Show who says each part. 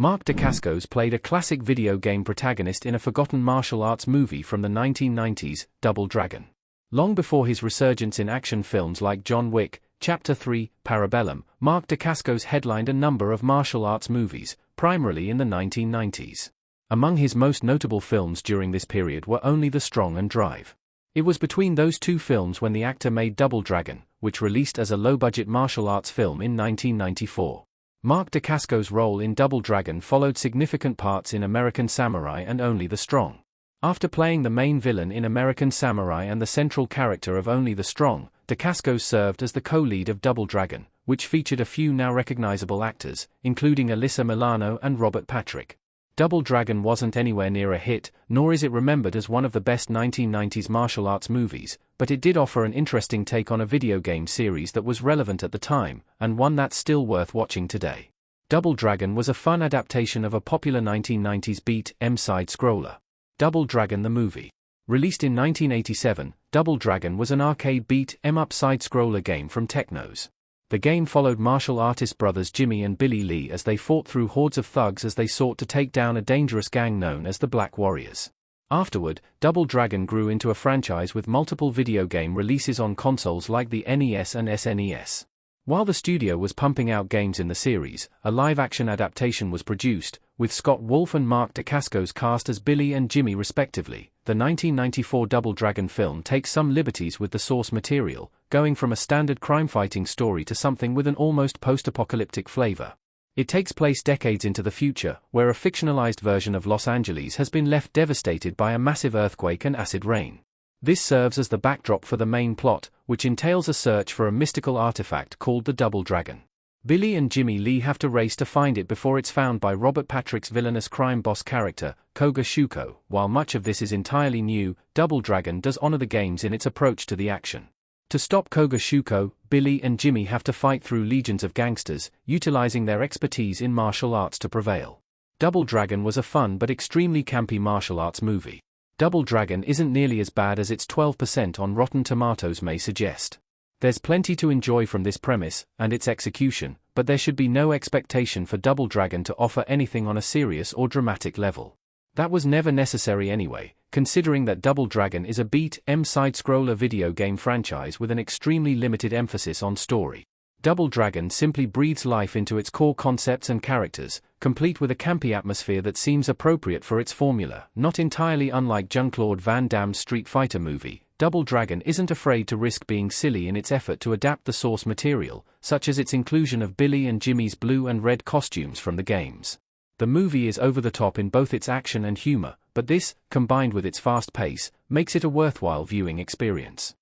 Speaker 1: Mark Dacascos played a classic video game protagonist in a forgotten martial arts movie from the 1990s, Double Dragon. Long before his resurgence in action films like John Wick, Chapter 3, Parabellum, Mark Dacascos headlined a number of martial arts movies, primarily in the 1990s. Among his most notable films during this period were Only the Strong and Drive. It was between those two films when the actor made Double Dragon, which released as a low-budget martial arts film in 1994. Mark Dacascos' role in Double Dragon followed significant parts in American Samurai and Only the Strong. After playing the main villain in American Samurai and the central character of Only the Strong, Dacascos served as the co-lead of Double Dragon, which featured a few now recognizable actors, including Alyssa Milano and Robert Patrick. Double Dragon wasn't anywhere near a hit, nor is it remembered as one of the best 1990s martial arts movies, but it did offer an interesting take on a video game series that was relevant at the time, and one that's still worth watching today. Double Dragon was a fun adaptation of a popular 1990s beat 'em side-scroller. Double Dragon the movie. Released in 1987, Double Dragon was an arcade beat 'em up side-scroller game from Technos. The game followed martial artist brothers Jimmy and Billy Lee as they fought through hordes of thugs as they sought to take down a dangerous gang known as the Black Warriors. Afterward, Double Dragon grew into a franchise with multiple video game releases on consoles like the NES and SNES. While the studio was pumping out games in the series, a live-action adaptation was produced, with Scott Wolf and Mark Dacascos cast as Billy and Jimmy respectively. The 1994 Double Dragon film takes some liberties with the source material, going from a standard crime-fighting story to something with an almost post-apocalyptic flavor. It takes place decades into the future, where a fictionalized version of Los Angeles has been left devastated by a massive earthquake and acid rain. This serves as the backdrop for the main plot, which entails a search for a mystical artifact called the Double Dragon. Billy and Jimmy Lee have to race to find it before it's found by Robert Patrick's villainous crime boss character, Koga Shuko. While much of this is entirely new, Double Dragon does honor the games in its approach to the action. To stop Koga Shuko, Billy and Jimmy have to fight through legions of gangsters, utilizing their expertise in martial arts to prevail. Double Dragon was a fun but extremely campy martial arts movie. Double Dragon isn't nearly as bad as its 12% on Rotten Tomatoes may suggest. There's plenty to enjoy from this premise and its execution, but there should be no expectation for Double Dragon to offer anything on a serious or dramatic level. That was never necessary anyway, considering that Double Dragon is a beat 'em side-scroller video game franchise with an extremely limited emphasis on story. Double Dragon simply breathes life into its core concepts and characters, complete with a campy atmosphere that seems appropriate for its formula. Not entirely unlike Jean-Claude Van Damme's Street Fighter movie, Double Dragon isn't afraid to risk being silly in its effort to adapt the source material, such as its inclusion of Billy and Jimmy's blue and red costumes from the games. The movie is over the top in both its action and humor, but this, combined with its fast pace, makes it a worthwhile viewing experience.